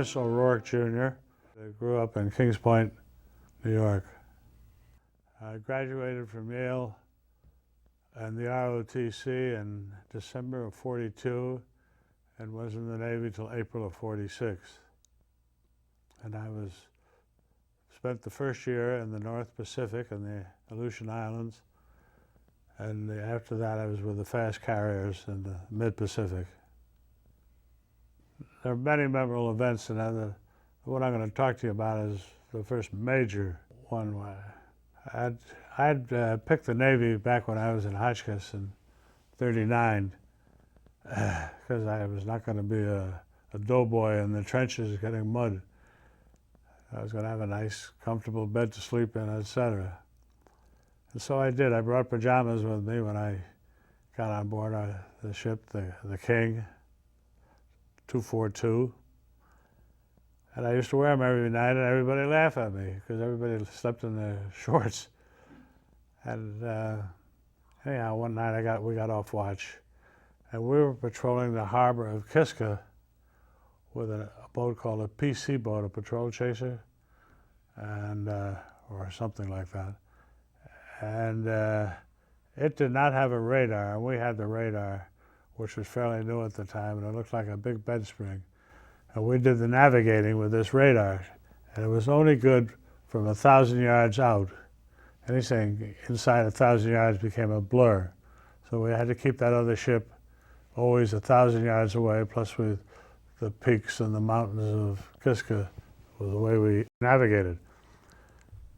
Innis O'Rourke Jr. I grew up in Kings Point, New York. I graduated from Yale and the ROTC in December of '42 and was in the Navy till April of '46. And I spent the first year in the North Pacific and the Aleutian Islands, and after that I was with the fast carriers in the Mid-Pacific. There are many memorable events, and what I'm going to talk to you about is the first major one. I'd picked the Navy back when I was in Hotchkiss in '39 because I was not going to be a doughboy in the trenches getting mud. I was going to have a nice, comfortable bed to sleep in, etc. And so I did. I brought pajamas with me when I got on board the ship, the King 242. And I used to wear them every night, and everybody laughed at me because everybody slept in their shorts. And anyhow, one night we got off watch, and we were patrolling the harbor of Kiska with a boat called a PC boat, a patrol chaser, and or something like that. And it did not have a radar, and we had the radar, which was fairly new at the time, and it looked like a big bed spring. And we did the navigating with this radar, and it was only good from 1,000 yards out. Anything inside 1,000 yards became a blur. So we had to keep that other ship always 1,000 yards away, plus with the peaks and the mountains of Kiska was the way we navigated.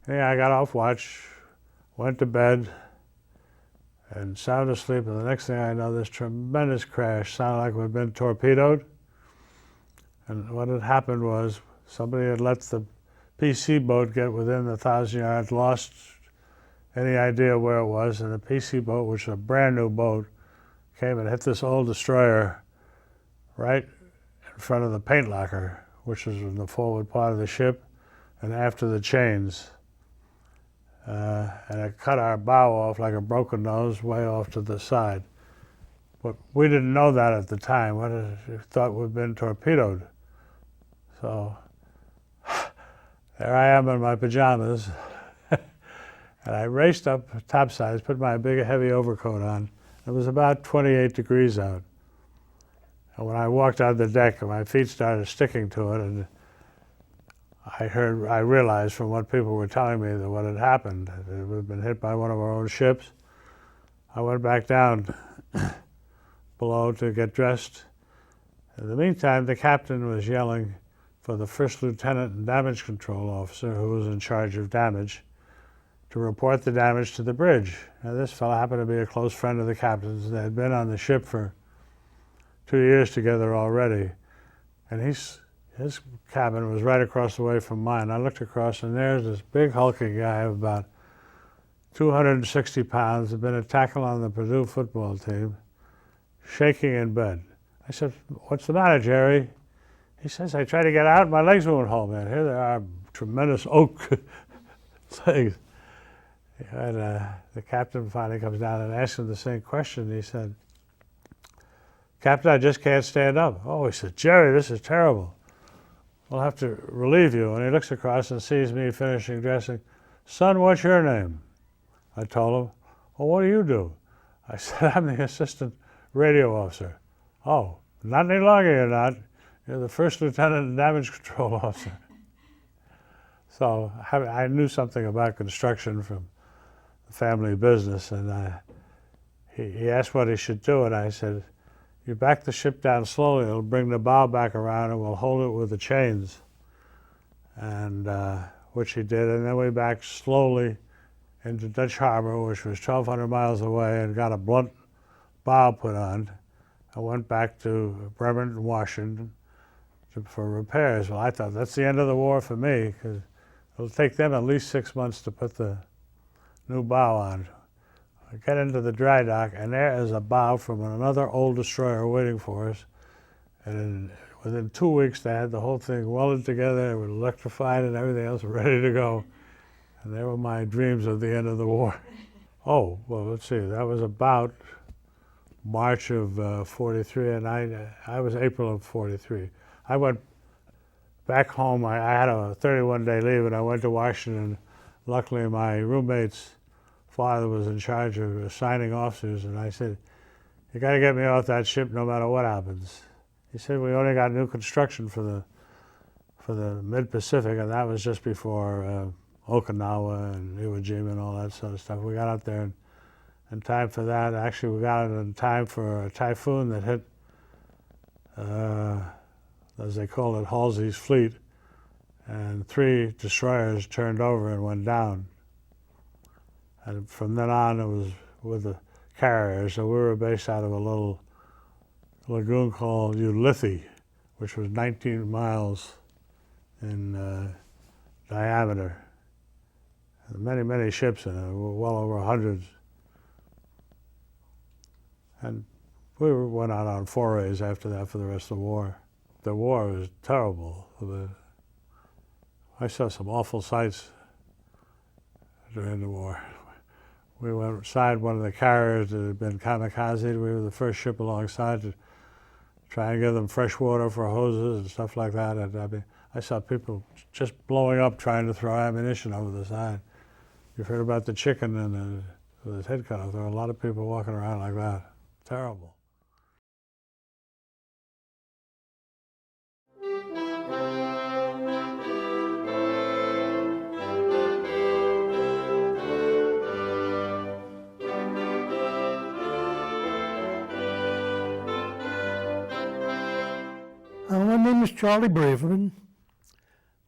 Yeah, I got off watch, went to bed, and sound asleep, and the next thing I know, this tremendous crash sounded like we'd been torpedoed. And what had happened was somebody had let the PC boat get within the 1,000 yards, lost any idea where it was, and the PC boat, which was a brand new boat, came and hit this old destroyer right in front of the paint locker, which was in the forward part of the ship and after the chains. And it cut our bow off like a broken nose way off to the side. But we didn't know that at the time. We thought we'd been torpedoed. So there I am in my pajamas. And I raced up topsides, put my big heavy overcoat on. It was about 28 degrees out. And when I walked on the deck, my feet started sticking to it, and I realized from what people were telling me that what had happened, that it had been hit by one of our own ships. I went back down below to get dressed. In the meantime, the captain was yelling for the first lieutenant and damage control officer, who was in charge of damage, to report the damage to the bridge. Now, this fellow happened to be a close friend of the captain's. They had been on the ship for 2 years together already. And his cabin was right across the way from mine. I looked across, and there's this big hulking guy of about 260 pounds, had been a tackle on the Purdue football team, shaking in bed. I said, "What's the matter, Jerry?" He says, "I tried to get out, my legs won't hold, man. Here they are, tremendous oak legs." And the captain finally comes down and asks him the same question. He said, "Captain, I just can't stand up." "Oh," he said, "Jerry, this is terrible. We'll have to relieve you." And he looks across and sees me finishing dressing. "Son, what's your name?" I told him. "Well, what do you do?" I said, "I'm the assistant radio officer." "Oh, not any longer you're not. You're the first lieutenant and damage control officer." So I knew something about construction from the family business, and he asked what he should do, and I said, "You back the ship down slowly, it'll bring the bow back around, and we'll hold it with the chains." And which he did, and then we backed slowly into Dutch Harbor, which was 1,200 miles away, and got a blunt bow put on. I went back to Bremerton, Washington for repairs. Well, I thought that's the end of the war for me, because it'll take them at least 6 months to put the new bow on. I get into the dry dock, and there is a bow from another old destroyer waiting for us. And within 2 weeks, they had the whole thing welded together, it was electrified and everything else ready to go. And they were my dreams of the end of the war. Oh, well, let's see, that was about March of '43, and I was April of '43. I went back home, I had a 31-day leave, and I went to Washington. Luckily, my roommate's father was in charge of assigning officers, and I said, "You got to get me off that ship no matter what happens." He said, "We only got new construction for the mid-Pacific," and that was just before Okinawa and Iwo Jima and all that sort of stuff. We got out there in time for that. Actually, we got it in time for a typhoon that hit, as they call it, Halsey's fleet, and 3 destroyers turned over and went down. And from then on, it was with the carriers. So we were based out of a little lagoon called Ulithi, which was 19 miles in diameter. And many ships in it, well over 100. And we went out on forays after that for the rest of the war. The war was terrible. I saw some awful sights during the war. We went inside one of the carriers that had been kamikaze. We were the first ship alongside to try and give them fresh water for hoses and stuff like that. And I mean, I saw people just blowing up trying to throw ammunition over the side. You've heard about the chicken and with his head cut off. There were a lot of people walking around like that. Terrible. My name is Charlie Braverman,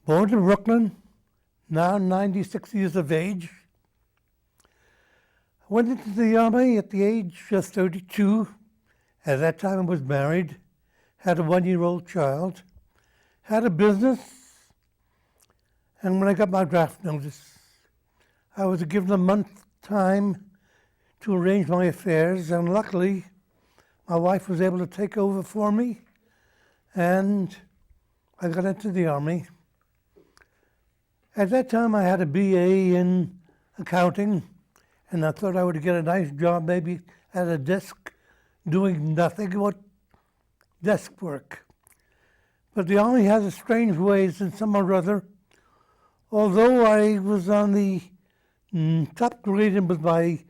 born in Brooklyn, now 96 years of age. I went into the Army at the age of 32. At that time I was married, had a 1-year-old child, had a business, and when I got my draft notice, I was given a month's time to arrange my affairs, and luckily my wife was able to take over for me. And I got into the Army. At that time, I had a BA in accounting, and I thought I would get a nice job, maybe at a desk, doing nothing but desk work. But the Army has a strange ways in some or other. Although I was on the top grade with my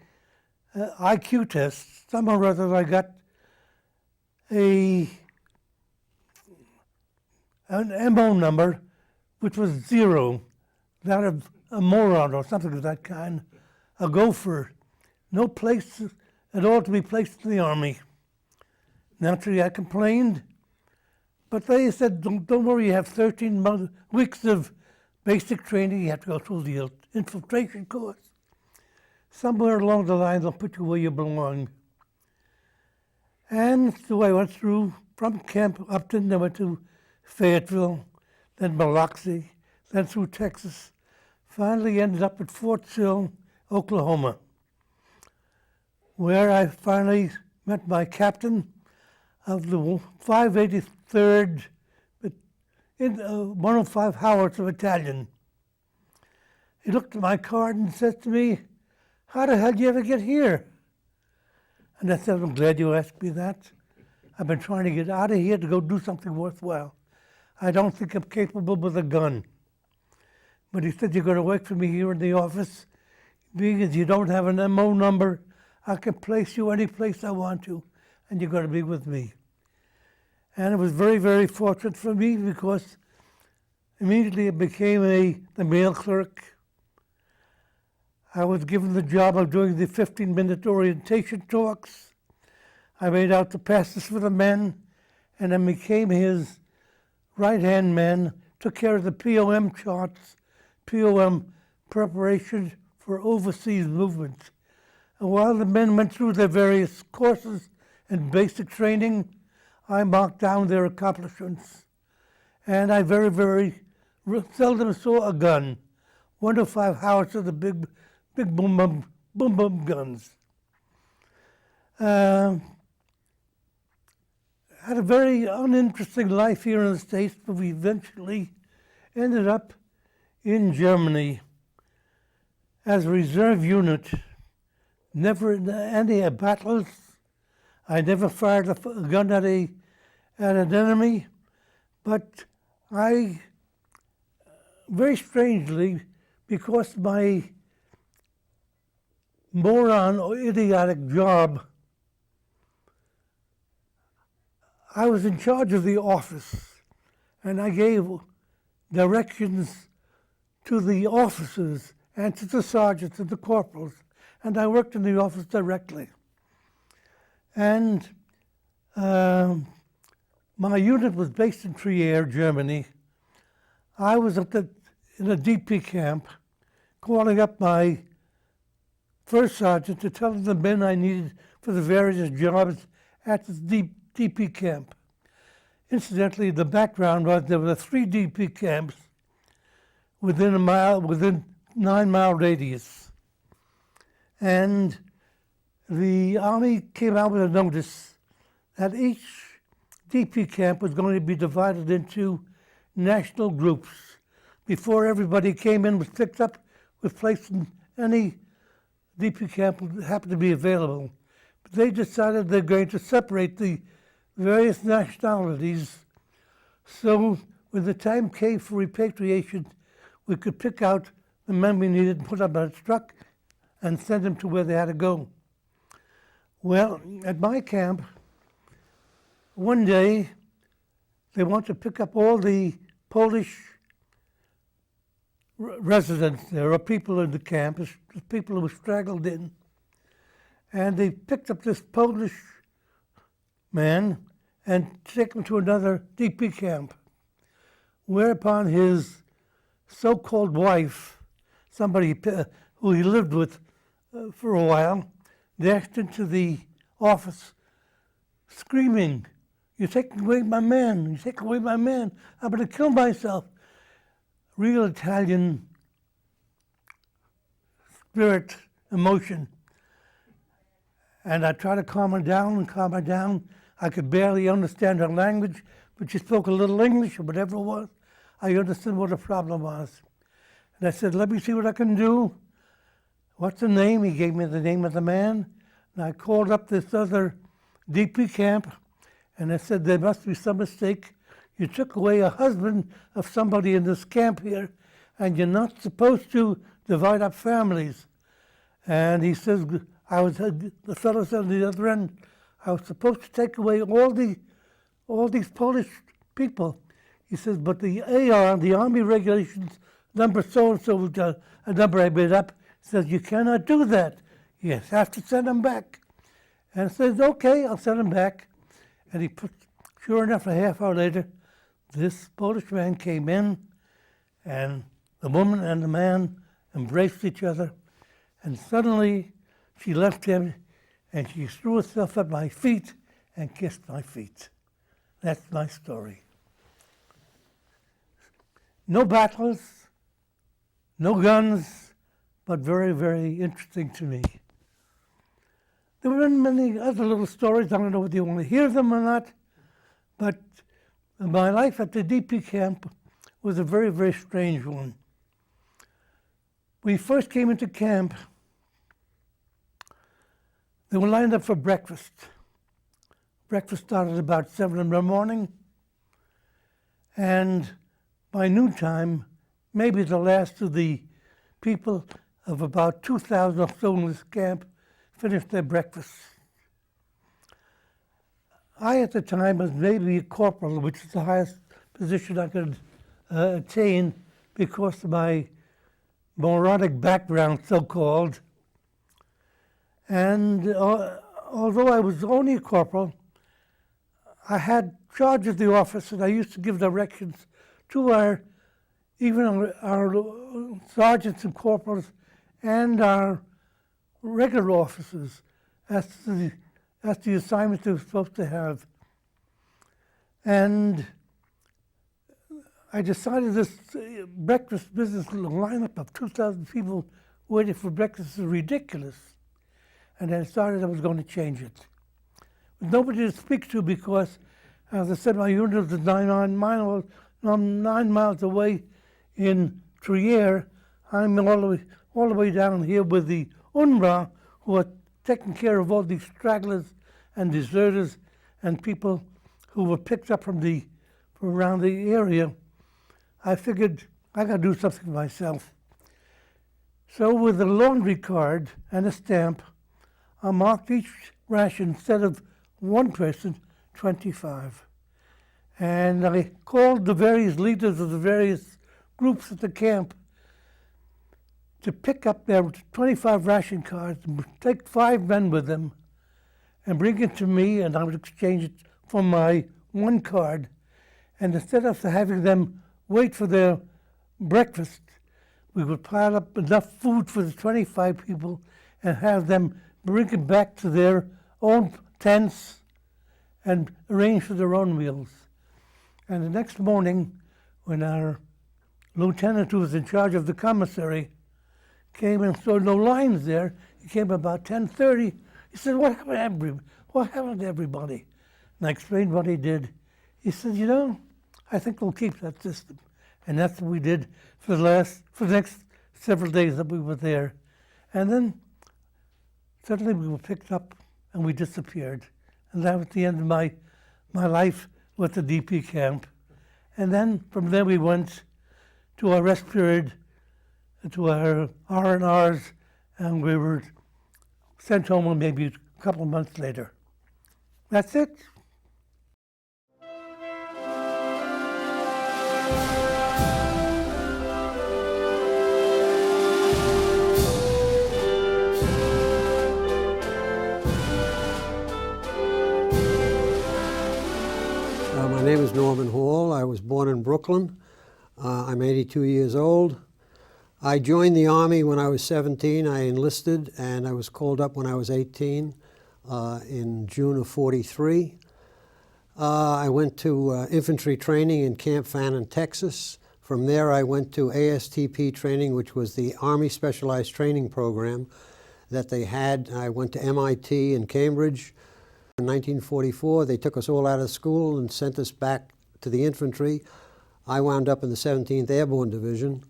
IQ test, some or other I got an MO number, which was 0, that of a moron or something of that kind, a gopher, no place at all to be placed in the Army. Naturally, I complained, but they said, don't worry, you have 13 weeks of basic training, you have to go through the infiltration course. Somewhere along the line, they'll put you where you belong. And so I went through, from Camp Upton, I went to Fayetteville, then Biloxi, then through Texas. Finally ended up at Fort Sill, Oklahoma, where I finally met my captain of the 583rd 105 Howitzer Battalion. He looked at my card and said to me, "How the hell did you ever get here?" And I said, "I'm glad you asked me that. I've been trying to get out of here to go do something worthwhile. I don't think I'm capable with a gun." But he said, "You're going to work for me here in the office. Being as you don't have an MO number, I can place you any place I want to, and you're going to be with me." And it was very, very fortunate for me because immediately I became the mail clerk. I was given the job of doing the 15-minute orientation talks. I made out the passes for the men, and I became his right-hand man, took care of the POM charts, POM preparation for overseas movement. And while the men went through their various courses and basic training, I marked down their accomplishments. And I very, very seldom saw a gun. 105 Howitzer, the big boom guns. Had a very uninteresting life here in the States, but we eventually ended up in Germany as a reserve unit. Never in any battles. I never fired a gun at an enemy, but I very strangely, because my moron or idiotic job, I was in charge of the office, and I gave directions to the officers and to the sergeants and the corporals, and I worked in the office directly. And my unit was based in Trier, Germany. I was in a DP camp, calling up my first sergeant to tell him the men I needed for the various jobs at the DP camp. Incidentally, the background was there were 3 DP camps within 9-mile radius. And the Army came out with a notice that each DP camp was going to be divided into national groups. Before everybody came in was picked up, was placed in any DP camp that happened to be available. But they decided they're going to separate the various nationalities, so when the time came for repatriation, we could pick out the men we needed and put them on a truck and send them to where they had to go. Well, at my camp, one day, they wanted to pick up all the Polish residents. There were people in the camp, people who were straggled in, and they picked up this Polish man and take him to another DP camp, whereupon his so-called wife, somebody who he lived with for a while, dashed into the office screaming, "You're taking away my man, you're taking away my man, I'm going to kill myself." Real Italian spirit, emotion. And I tried to calm her down. I could barely understand her language, but she spoke a little English or whatever it was. I understood what the problem was. And I said, "Let me see what I can do." "What's the name?" He gave me the name of the man. And I called up this other DP camp, and I said, "There must be some mistake. You took away a husband of somebody in this camp here, and you're not supposed to divide up families." And he says, the fellow said on the other end, "I was supposed to take away all these Polish people." He says, "But the AR, the Army regulations, number so-and-so, a number I made up, says you cannot do that. You have to send them back." And I says, "Okay, I'll send them back." And sure enough, a half hour later, this Polish man came in, and the woman and the man embraced each other, and suddenly she left him, and she threw herself at my feet and kissed my feet. That's my story. No battles, no guns, but very, very interesting to me. There were many other little stories. I don't know whether you want to hear them or not, but my life at the DP camp was a very, very strange one. We first came into camp. They were lined up for breakfast. Breakfast started about 7 in the morning, and by noontime, maybe the last of the people of about 2,000 or so in this camp finished their breakfast. I, at the time, was maybe a corporal, which is the highest position I could attain because of my moronic background, so-called. And although I was only a corporal, I had charge of the office, and I used to give directions to our sergeants and corporals and our regular officers as to the assignment they were supposed to have. And I decided this breakfast business lineup of 2,000 people waiting for breakfast is ridiculous. And I decided I was going to change it. With nobody to speak to because, as I said, my unit was 9 miles away in Trier. I'm all the way down here with the UNRWA, who are taking care of all these stragglers and deserters and people who were picked up from around the area. I figured I got to do something for myself. So with a laundry card and a stamp, I marked each ration instead of one person, 25. And I called the various leaders of the various groups at the camp to pick up their 25 ration cards and take 5 men with them and bring it to me, and I would exchange it for my one card. And instead of having them wait for their breakfast, we would pile up enough food for the 25 people and have them bring it back to their own tents and arrange for their own meals. And the next morning, when our lieutenant who was in charge of the commissary came and saw no lines there, he came about 10:30. He said, what happened to everybody? And I explained what he did. He said, I think we'll keep that system. And that's what we did for the next several days that we were there. And then suddenly we were picked up and we disappeared. And that was the end of my life with the DP camp. And then from there we went to our rest period, to our R&Rs, and we were sent home maybe a couple of months later. That's it. My name is Norman Hall. I was born in Brooklyn. I'm 82 years old. I joined the Army when I was 17. I enlisted, and I was called up when I was 18 in June of '43. I went to infantry training in Camp Fannin, Texas. From there, I went to ASTP training, which was the Army Specialized Training Program that they had. I went to MIT in Cambridge. In 1944, they took us all out of school and sent us back to the infantry. I wound up in the 17th Airborne Division.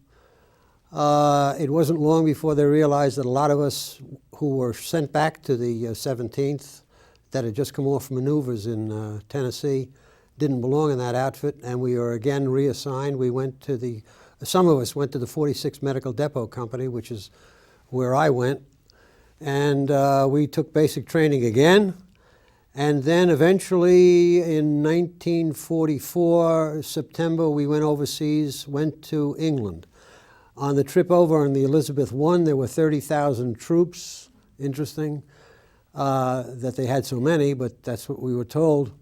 It wasn't long before they realized that a lot of us who were sent back to the 17th that had just come off maneuvers in Tennessee didn't belong in that outfit, and we were again reassigned. Some of us went to the 46th Medical Depot Company, which is where I went, and we took basic training again. And then eventually in 1944, September, we went overseas, went to England. On the trip over on the Elizabeth I, there were 30,000 troops. Interesting that they had so many, but that's what we were told.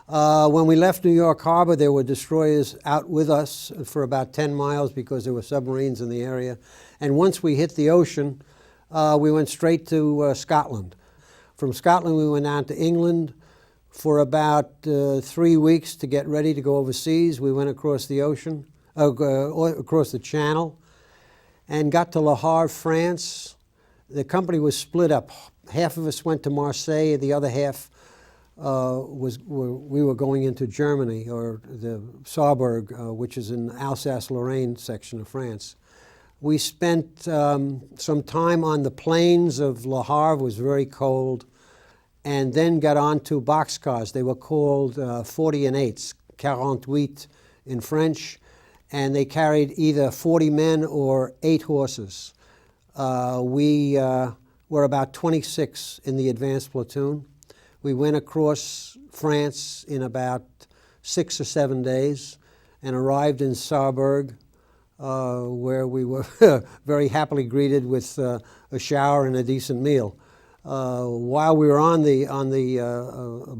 When we left New York Harbor, there were destroyers out with us for about 10 miles because there were submarines in the area. And once we hit the ocean, we went straight to Scotland. From Scotland, we went down to England for about 3 weeks to get ready to go overseas. We went across the ocean, across the Channel, and got to Le Havre, France. The company was split up. Half of us went to Marseille, the other half we were going into Germany, or the Saarburg, which is in Alsace-Lorraine section of France. We spent some time on the plains of Le Havre. It was very cold, and then got onto boxcars. They were called 40-8s, 48 in French, and they carried either 40 men or 8 horses. We were about 26 in the advanced platoon. We went across France in about 6 or 7 days and arrived in Saarburg, where we were very happily greeted with a shower and a decent meal. While we were on the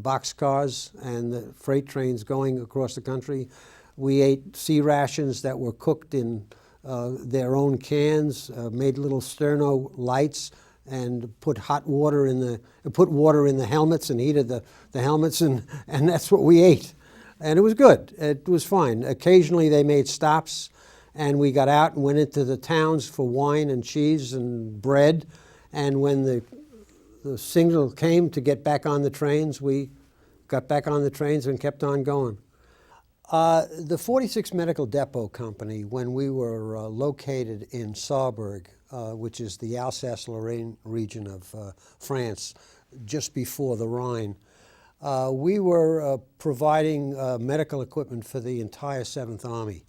boxcars and the freight trains going across the country, we ate sea rations that were cooked in their own cans, made little sterno lights, and put water in the helmets and heated the helmets, and that's what we ate. And it was good. It was fine. Occasionally they made stops, and we got out and went into the towns for wine and cheese and bread. And when the signal came to get back on the trains, we got back on the trains and kept on going. The 46th Medical Depot Company, when we were located in Saarburg, which is the Alsace-Lorraine region of France, just before the Rhine, we were providing medical equipment for the entire 7th Army.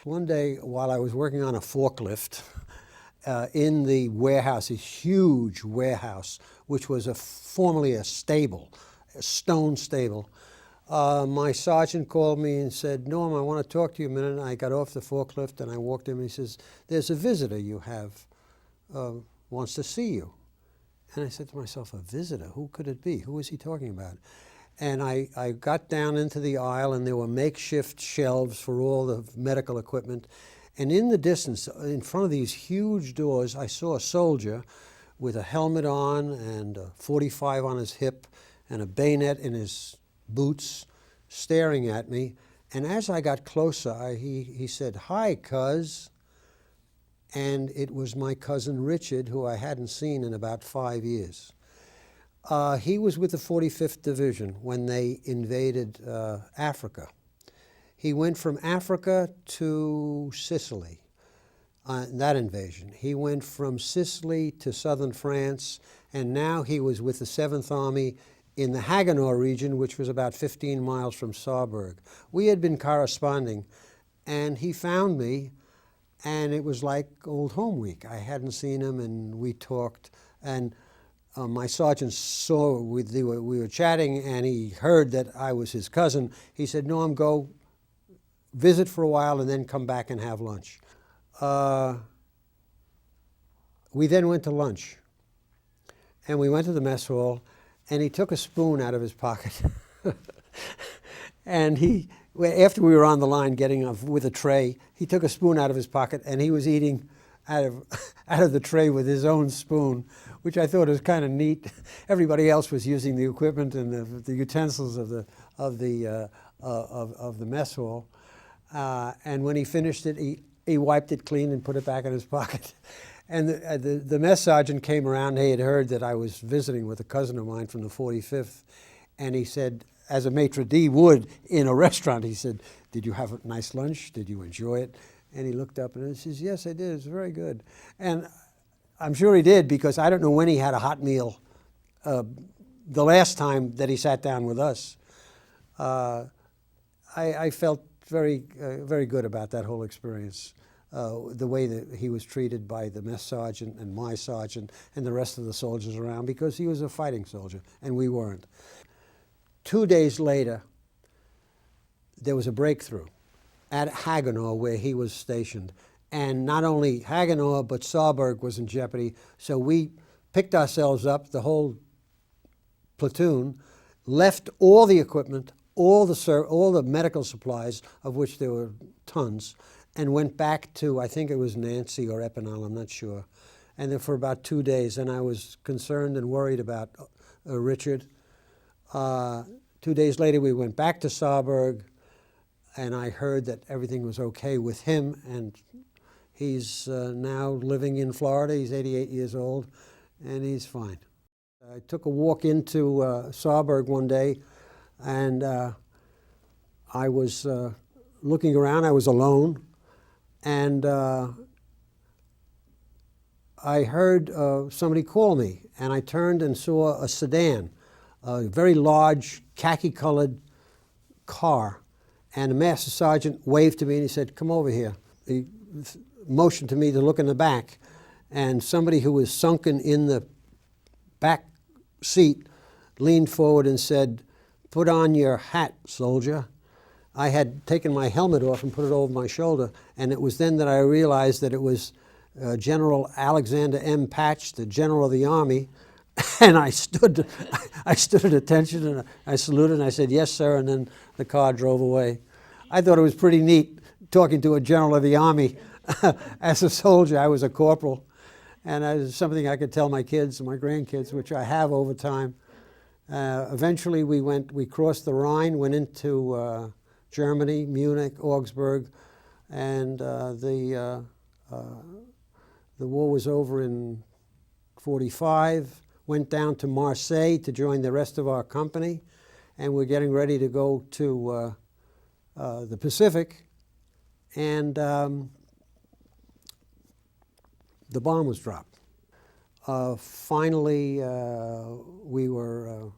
One day, while I was working on a forklift in the warehouse, a huge warehouse, which was formerly a stable, a stone stable, my sergeant called me and said, "Norm, I want to talk to you a minute." And I got off the forklift and I walked in and he says, "There's a visitor you have, wants to see you." And I said to myself, "A visitor? Who could it be? Who is he talking about?" And I got down into the aisle and there were makeshift shelves for all the medical equipment. And in the distance, in front of these huge doors, I saw a soldier with a helmet on and a .45 on his hip and a bayonet in his boots staring at me. And as I got closer, he said, "Hi, cuz." And it was my cousin Richard, who I hadn't seen in about 5 years. He was with the 45th Division when they invaded Africa. He went from Africa to Sicily, that invasion. He went from Sicily to southern France, and now he was with the 7th Army in the Haguenau region, which was about 15 miles from Saarburg. We had been corresponding, and he found me, and it was like old home week. I hadn't seen him, and we talked, and my sergeant saw we were chatting, and he heard that I was his cousin. He said, "Norm, go visit for a while and then come back and have lunch." We then went to lunch, and we went to the mess hall, and he took a spoon out of his pocket. And after we were on the line getting with a tray, he took a spoon out of his pocket and he was eating out of the tray with his own spoon, which I thought was kind of neat. Everybody else was using the equipment and the utensils of the mess hall. And when he finished it, he wiped it clean and put it back in his pocket. And the mess sergeant came around. He had heard that I was visiting with a cousin of mine from the 45th, and he said, as a maitre d' would in a restaurant, he said, "Did you have a nice lunch? Did you enjoy it?" And he looked up and he says, "Yes, I did. It was very good." And I'm sure he did, because I don't know when he had a hot meal the last time that he sat down with us. I felt very good about that whole experience, the way that he was treated by the mess sergeant and my sergeant and the rest of the soldiers around, because he was a fighting soldier and we weren't. 2 days later, there was a breakthrough at Haguenau, where he was stationed. And not only Haguenau, but Saarburg was in jeopardy. So we picked ourselves up, the whole platoon, left all the equipment, all the medical supplies, of which there were tons, and went back to, I think it was Nancy or Epinal, I'm not sure. And then for about 2 days, and I was concerned and worried about Richard. 2 days later, we went back to Saarburg, and I heard that everything was okay with him, and he's now living in Florida. He's 88 years old, and he's fine. I took a walk into Saarburg one day, and I was looking around. I was alone, and I heard somebody call me, and I turned and saw a sedan, a very large khaki-colored car, and the master sergeant waved to me and he said, "Come over here." He motioned to me to look in the back, and somebody who was sunken in the back seat leaned forward and said, "Put on your hat, soldier." I had taken my helmet off and put it over my shoulder, and it was then that I realized that it was General Alexander M. Patch, the General of the Army. And I stood at attention, and I saluted, and I said, "Yes, sir," and then the car drove away. I thought it was pretty neat talking to a General of the Army as a soldier. I was a corporal, and it was something I could tell my kids and my grandkids, which I have over time. Eventually we crossed the Rhine, went into Germany, Munich, Augsburg, and the war was over in 45. Went down to Marseille to join the rest of our company, and we're getting ready to go to the Pacific, and the bomb was dropped. Finally, we were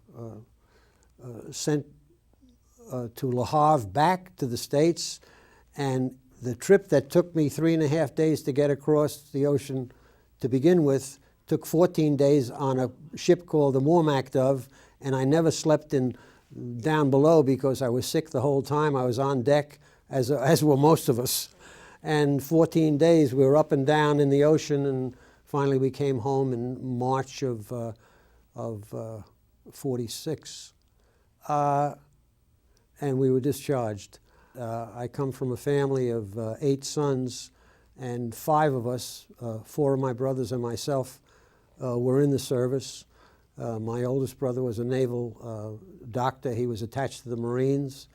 sent to Le Havre, back to the States, and The trip that took me 3.5 days to get across the ocean to begin with took 14 days on a ship called the Mormac Dove, and I never slept down below because I was sick the whole time. I was on deck, as were most of us. And 14 days we were up and down in the ocean, and finally we came home in March of 46. And we were discharged. I come from a family of 8 sons, and 5 of us, 4 of my brothers and myself, were in the service. My oldest brother was a naval doctor. He was attached to the Marines,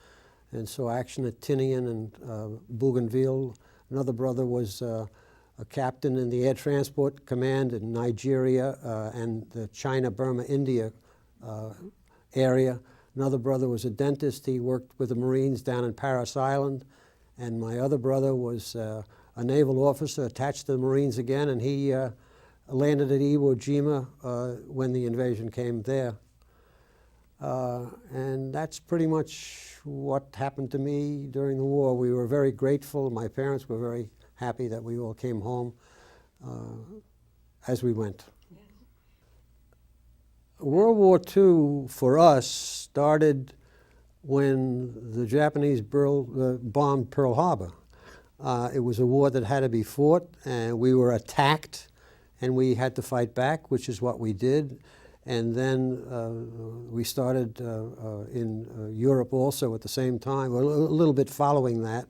and saw action at Tinian and Bougainville. Another brother was a captain in the Air Transport Command in Nigeria and the China, Burma, India area. Another brother was a dentist. He worked with the Marines down in Paris Island. And my other brother was a naval officer attached to the Marines again, and he landed at Iwo Jima when the invasion came there. And that's pretty much what happened to me during the war. We were very grateful. My parents were very happy that we all came home as we went. World War II for us started when the Japanese bombed Pearl Harbor. It was a war that had to be fought, and we were attacked, and we had to fight back, which is what we did. And then we started in Europe also at the same time, or a little bit following that.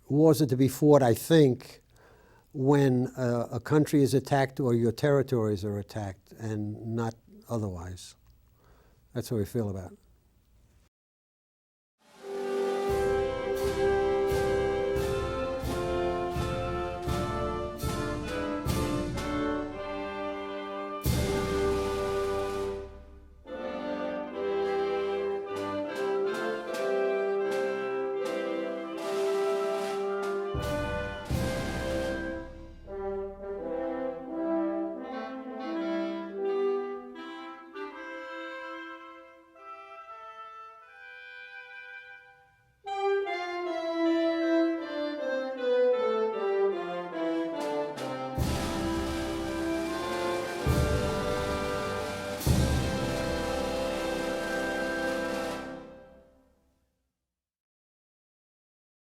Wars are to be fought, I think, when a country is attacked or your territories are attacked, and not otherwise. That's how we feel about it.